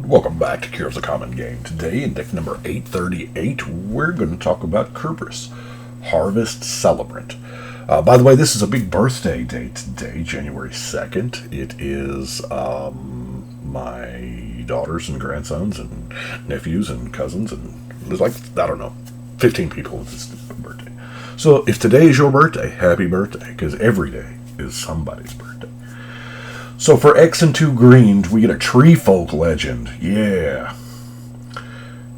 Welcome back to Cure of the Common Game. Today, in deck number 838, we're going to talk about Kurbis, Harvest Celebrant. By the way, this is a big birthday day today, January 2nd. It is my daughters and grandsons and nephews and cousins, and there's 15 people with this birthday. So if today is your birthday, happy birthday, because every day is somebody's birthday. So for X and 2 greens, we get a Tree Folk Legend. Yeah.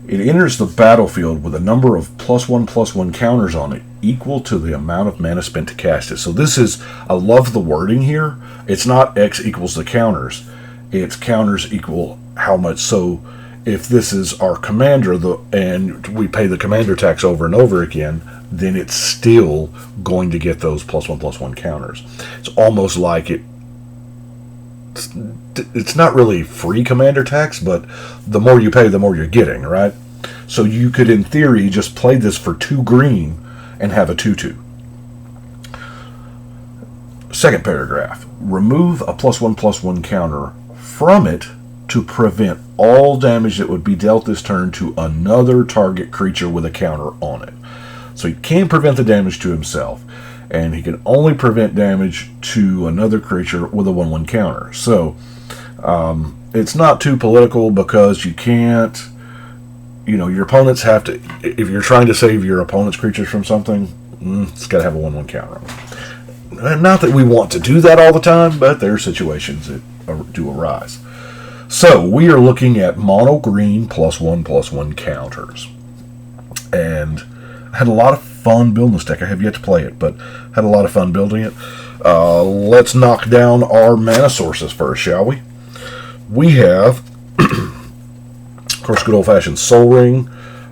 It enters the battlefield with a number of +1/+1 counters on it, equal to the amount of mana spent to cast it. So this is, I love the wording here. It's not X equals the counters. It's counters equal how much. So if this is our commander, and we pay the commander tax over and over again, then it's still going to get those +1/+1 counters. It's almost like it's not really free commander tax, but the more you pay, the more you're getting, right? So you could, in theory, just play this for 2 green and have a 2/2. Second paragraph. Remove a +1/+1 counter from it to prevent all damage that would be dealt this turn to another target creature with a counter on it. So he can't prevent the damage to himself, and he can only prevent damage to another creature with a 1/1 counter. So it's not too political, because you can't, your opponents have to, if you're trying to save your opponent's creatures from something, it's got to have a 1/1 counter on it. And not that we want to do that all the time, but there are situations that do arise. So we are looking at mono green +1/+1 counters. And I had a lot of fun building this deck. I have yet to play it, but had a lot of fun building it. Let's knock down our mana sources first, shall we? We have, of course, good old-fashioned Soul Ring,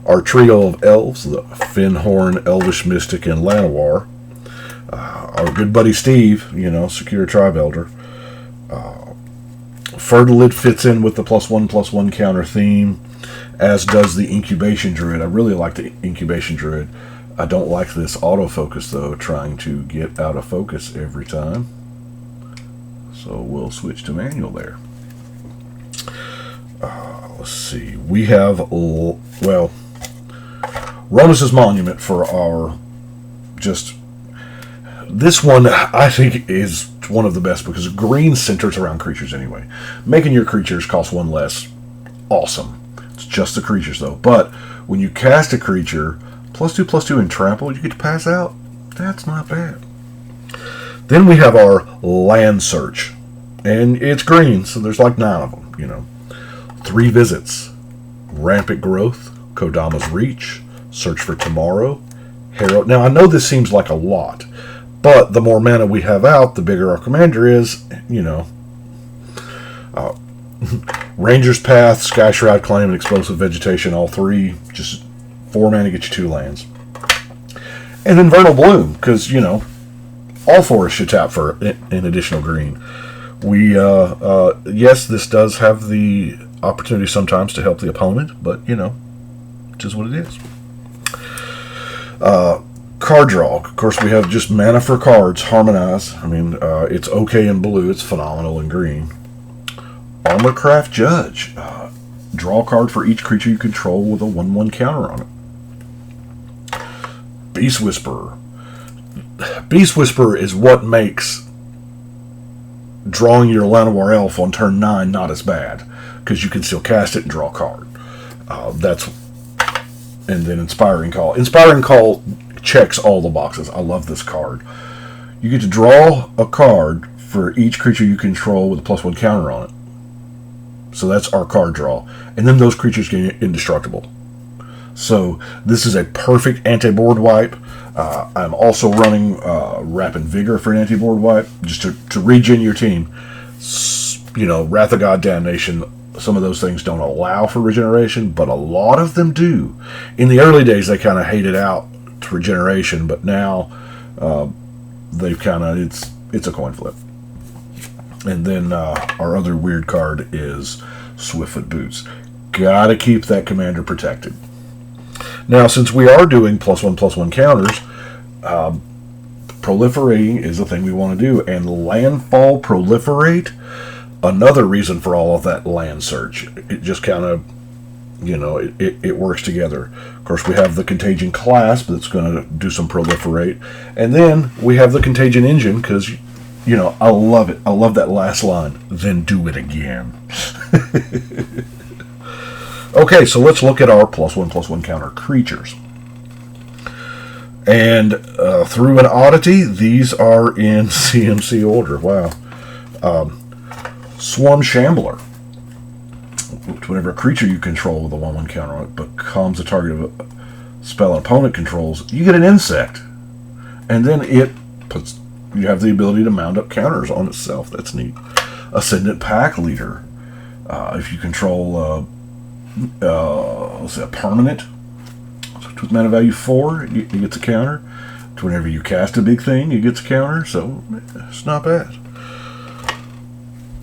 our trio of elves, the Finhorn, Elvish Mystic, and Llanowar. Our good buddy Steve, Secure Tribe Elder. Fertilid fits in with the +1/+1 counter theme, as does the Incubation Druid. I really like the Incubation Druid. I don't like this autofocus, though, trying to get out of focus every time. So we'll switch to manual there. Let's see. We have, Ronus's Monument for our this one, I think, is one of the best, because green centers around creatures anyway. Making your creatures cost 1 less, awesome. It's just the creatures, though. But when you cast a creature, +2/+2 and trample, you get to pass out. That's not bad. Then we have our Land Search. And it's green, so there's 9 of them, 3 visits. Rampant Growth, Kodama's Reach, Search for Tomorrow, Herald. Now, I know this seems like a lot, but the more mana we have out, the bigger our commander is, Ranger's Path, Sky Shroud Claim, and Explosive Vegetation, all 3, just 4 mana get you 2 lands. And then Vernal Bloom, because, all forests should tap for an additional green. We, yes, this does have the opportunity sometimes to help the opponent, but, it is what it is. Card draw. Of course, we have just mana for cards. Harmonize. I mean, it's okay in blue. It's phenomenal in green. Armorcraft Judge. Draw a card for each creature you control with a 1/1 counter on it. Beast Whisperer. Beast Whisperer is what makes drawing your Llanowar Elf on turn 9 not as bad, because you can still cast it and draw a card. And then Inspiring Call. Inspiring Call checks all the boxes. I love this card. You get to draw a card for each creature you control with a +1 counter on it. So that's our card draw. And then those creatures get indestructible. So this is a perfect anti-board wipe. I'm also running Rapid Vigor for an anti-board wipe, just to regen your team. Wrath of God, Damnation, some of those things don't allow for regeneration, but a lot of them do. In the early days, they kind of hated out to regeneration, but now they've kind of, it's a coin flip. And then our other weird card is Swiftfoot Boots. Gotta keep that commander protected. Now, since we are doing +1/+1 counters, proliferating is a thing we want to do. And Landfall Proliferate, another reason for all of that land search. It just kind of, it works together. Of course, we have the Contagion Clasp that's going to do some proliferate. And then we have the Contagion Engine because, I love it. I love that last line. Then do it again. Okay, so let's look at our +1/+1 counter creatures. And through an oddity, these are in CMC order. Wow. Swarm Shambler. Whenever a creature you control with a 1/1 counter on it becomes a target of a spell an opponent controls, you get an insect. And then you have the ability to mount up counters on itself. That's neat. Ascendant Pack Leader. If you control a permanent with mana value 4, you get a counter. Whenever you cast a big thing, you get a counter. So it's not bad.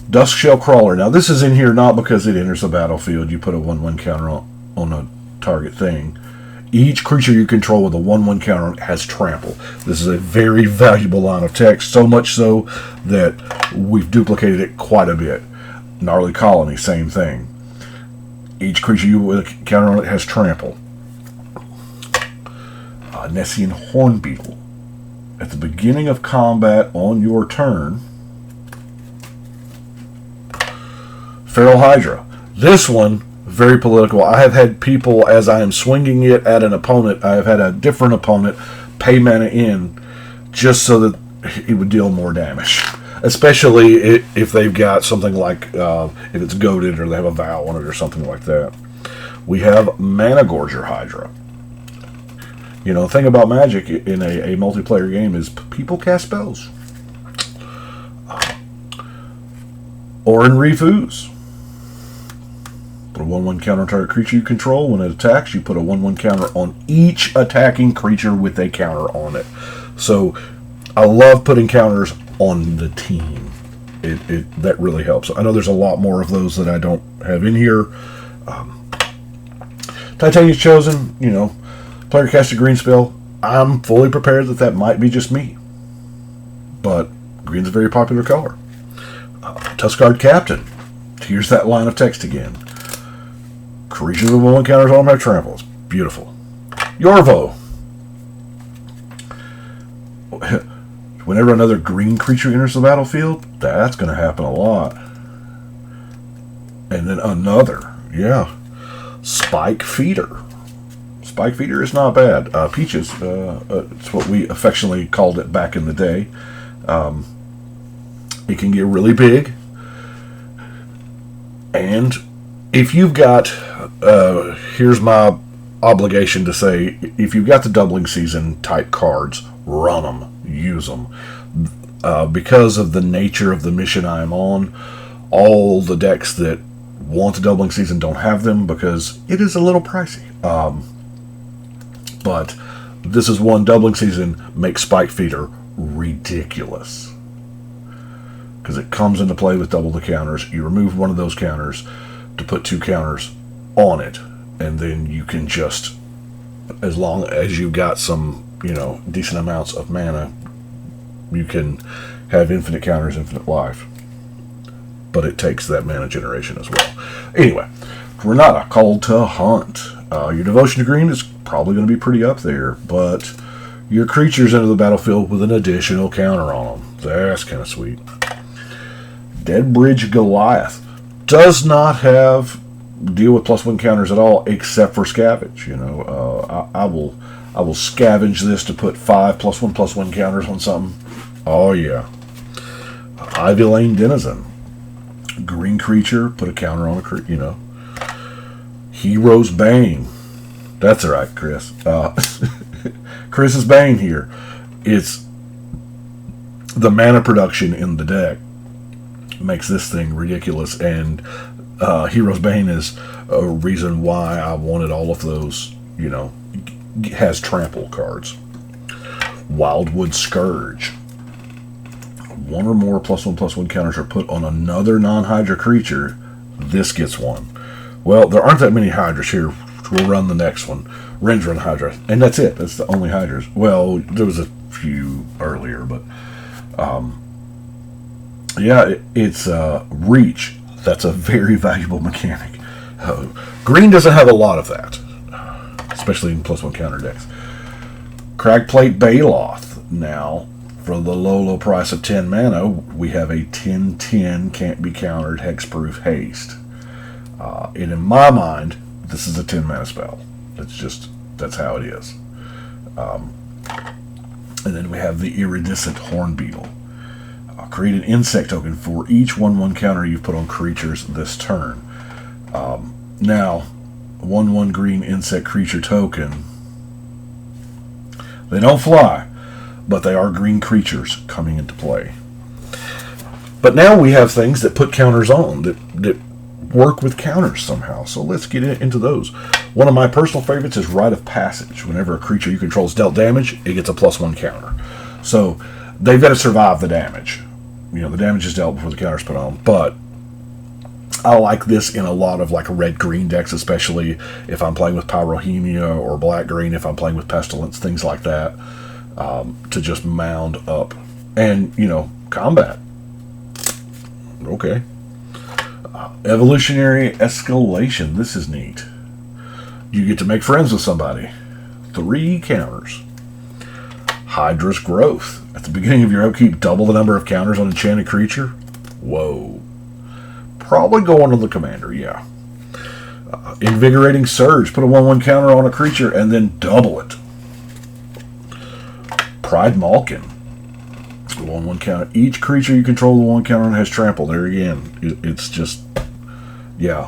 Duskshell Crawler. Now this is in here not because it enters the battlefield. You put a 1/1 counter on a target thing. Each creature you control with a 1/1 counter has trample. This is a very valuable line of text, so much so that we've duplicated it quite a bit. Gnarly Colony, same thing. Each creature you with a counter on it has trample. Nessian Hornbeetle. At the beginning of combat on your turn, Feral Hydra. This one, very political. I have had people, as I am swinging it at an opponent, I have had a different opponent pay mana in just so that it would deal more damage. Especially if they've got something like, if it's goaded or they have a vow on it or something like that. We have Mana Gorger Hydra. The thing about Magic in a multiplayer game is people cast spells. Orin Refuse. Put a 1/1 counter on target creature you control. When it attacks, you put a 1/1 counter on each attacking creature with a counter on it. So, I love putting counters on the team. That really helps. I know there's a lot more of those that I don't have in here. Titania's Chosen, player cast a green spell. I'm fully prepared that might be just me. But green's a very popular color. Tuskguard Captain. Here's that line of text again. Creatures with 1/1 counters on them have tramples. Beautiful. Yorvo. Whenever another green creature enters the battlefield, that's going to happen a lot. And then another. Yeah. Spike Feeder. Spike Feeder is not bad. Peaches. It's what we affectionately called it back in the day. It can get really big. And if you've got, here's my obligation to say, if you've got the doubling season type cards, run them, use them. Because of the nature of the mission I'm on, all the decks that want the doubling season don't have them because it is a little pricey. But this is one doubling season makes Spike Feeder ridiculous. Because it comes into play with double the counters. You remove one of those counters to put 2 counters on it. And then you can just, as long as you've got some, decent amounts of mana, you can have infinite counters, infinite life. But it takes that mana generation as well. Anyway, Renata, Call to Hunt. Your devotion to green is probably going to be pretty up there, but your creatures enter the battlefield with an additional counter on them. That's kind of sweet. Deadbridge Goliath does not have deal with +1 counters at all, except for scavenge. I will scavenge this to put 5 +1/+1 counters on something. Oh yeah. Ivy Lane Denizen, green creature, put a counter on a creature. Hero's Bane. That's all right, Chris. Chris's Bane here. It's the mana production in the deck makes this thing ridiculous, and Hero's Bane is a reason why I wanted all of those, has trample cards. Wildwood Scourge. 1 or more +1/+1 counters are put on another non-Hydra creature. This gets one. Well, there aren't that many Hydras here. We'll run the next one. Rendron Hydra. And that's it. That's the only Hydras. Well, there was a few earlier, but Yeah, it's reach. That's a very valuable mechanic. Green doesn't have a lot of that, especially in +1 counter decks. Crackplate Baloth. Now, for the low price of 10 mana, we have a 10/10 can't be countered hexproof haste. And in my mind, this is a 10 mana spell. That's how it is. And then we have the Iridescent Hornbeetle. Create an insect token for each 1/1 counter you've put on creatures this turn. Now, 1/1 green insect creature token. They don't fly, but they are green creatures coming into play. But now we have things that put counters on, that work with counters somehow. So let's get into those. One of my personal favorites is Rite of Passage. Whenever a creature you control is dealt damage, it gets a +1 counter. So they've got to survive the damage. The damage is dealt before the counter's put on. But I like this in a lot of like red-green decks, especially if I'm playing with Pyrohemia, or black-green if I'm playing with Pestilence, things like that, to just mound up. And, combat. Okay. Evolutionary Escalation. This is neat. You get to make friends with somebody. 3 counters. Hydra's Growth. At the beginning of your upkeep, double the number of counters on enchanted creature. Whoa. Probably going on the commander, yeah. Invigorating Surge. Put a 1/1 counter on a creature and then double it. Pride Malkin. 1/1 counter. Each creature you control the 1 counter on has trample. There again. It's just, yeah.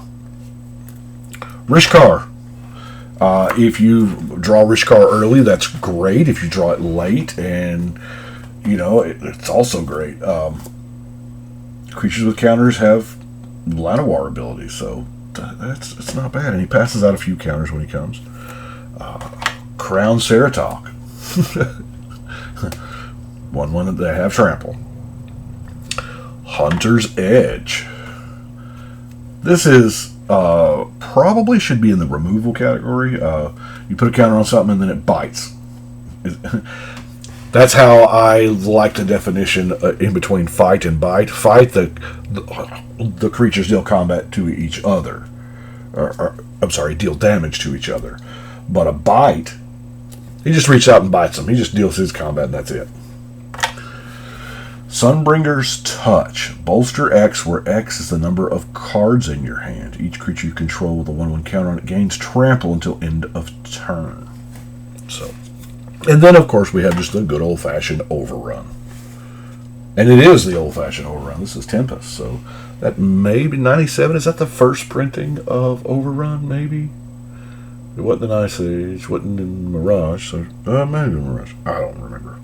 Rishkar. If you draw Rishkar early, that's great. If you draw it late, and it's also great. Creatures with counters have Llanowar ability, so it's not bad. And he passes out a few counters when he comes. Crown Ceratok. 1/1 that have trample. Hunter's Edge. This is probably should be in the removal category. You put a counter on something and then it bites. That's how I like the definition in between fight and bite. Fight, the creatures deal combat to each other. Deal damage to each other. But a bite, he just reaches out and bites them. He just deals his combat and that's it. Sunbringer's Touch. Bolster X, where X is the number of cards in your hand. Each creature you control with a 1/1 counter on it gains trample until end of turn. So, and then of course we have just the good old-fashioned Overrun. And it is the old-fashioned Overrun. This is Tempest, so that may be 97. Is that the first printing of Overrun, maybe? It wasn't in Ice Age, it wasn't in Mirage, so maybe Mirage. I don't remember.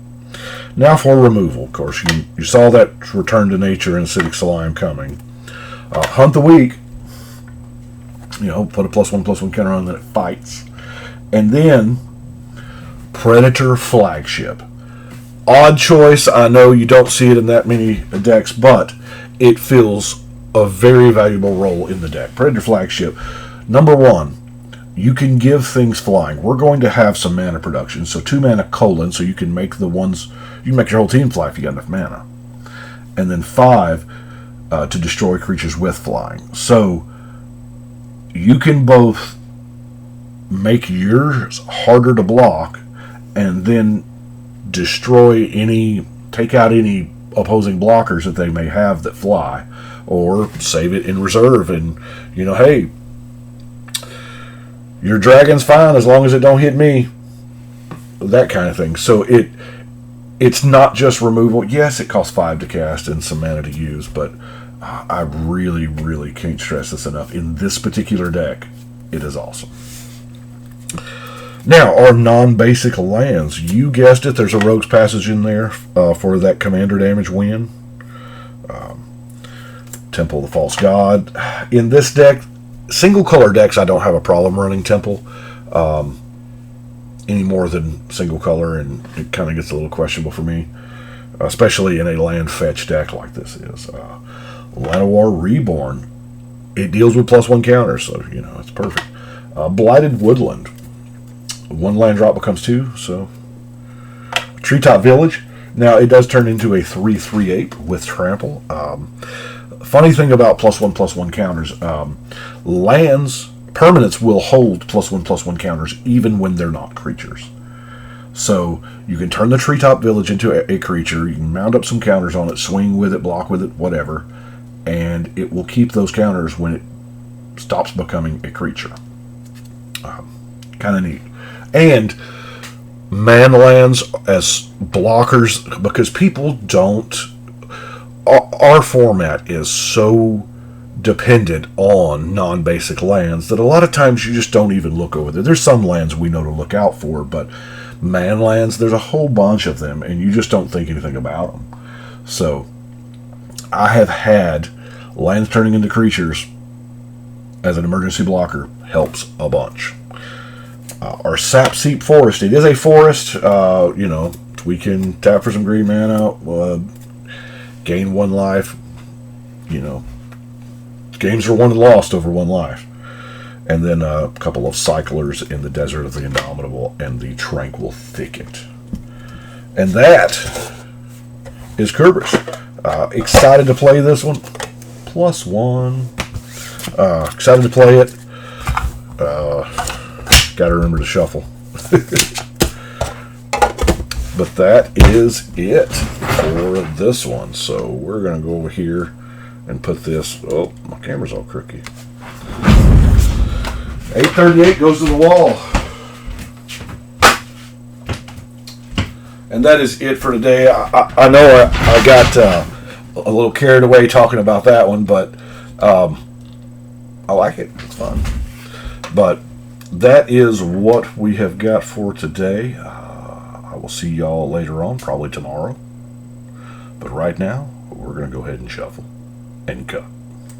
Now for removal, of course. You saw that Return to Nature and Acidic Slime coming. Hunt the Weak. Put a +1/+1 counter on that it fights. And then Predator Flagship. Odd choice. I know you don't see it in that many decks, but it fills a very valuable role in the deck. Predator Flagship. Number 1. You can give things flying. We're going to have some mana production. So 2 mana colon, so you can make your whole team fly if you got enough mana. And then 5 to destroy creatures with flying. So you can both make yours harder to block and then take out any opposing blockers that they may have that fly, or save it in reserve and, hey, your dragon's fine as long as it don't hit me. That kind of thing. So it's not just removal. Yes, it costs 5 to cast and some mana to use, but I really, really can't stress this enough. In this particular deck, it is awesome. Now, our non-basic lands. You guessed it, there's a Rogue's Passage in there for that commander damage win. Temple of the False God. In this deck, single color decks, I don't have a problem running Temple any more than single color, and it kind of gets a little questionable for me, especially in a land fetch deck like this is. Llanowar Reborn. It deals with +1 counters, so it's perfect. Blighted Woodland. 1 land drop becomes 2, so Treetop Village. Now, it does turn into a 3/3 ape with trample. Funny thing about +1/+1 counters, lands, permanents will hold +1/+1 counters even when they're not creatures. So you can turn the Treetop Village into a creature, you can mount up some counters on it, swing with it, block with it, whatever, and it will keep those counters when it stops becoming a creature. Kind of neat. And man lands as blockers, because people don't... Our format is so dependent on non-basic lands that a lot of times you just don't even look over there. There's some lands we know to look out for, but man lands, there's a whole bunch of them, and you just don't think anything about them. So I have had lands turning into creatures as an emergency blocker. Helps a bunch. Our Sap Seep Forest, it is a forest. We can tap for some green mana, gain 1 life. Games are won and lost over 1 life. And then a couple of cyclers in the Desert of the Indomitable and the Tranquil Thicket. And that is Kurbis. Excited to play this one. +1. Excited to play it. Gotta remember to shuffle. But that is it for this one. So we're going to go over here and put this... Oh, my camera's all crooked. 838 goes to the wall. And that is it for today. I know I got a little carried away talking about that one, but I like it. It's fun. But that is what we have got for today. I will see y'all later on, probably tomorrow. But right now, we're going to go ahead and shuffle and cut.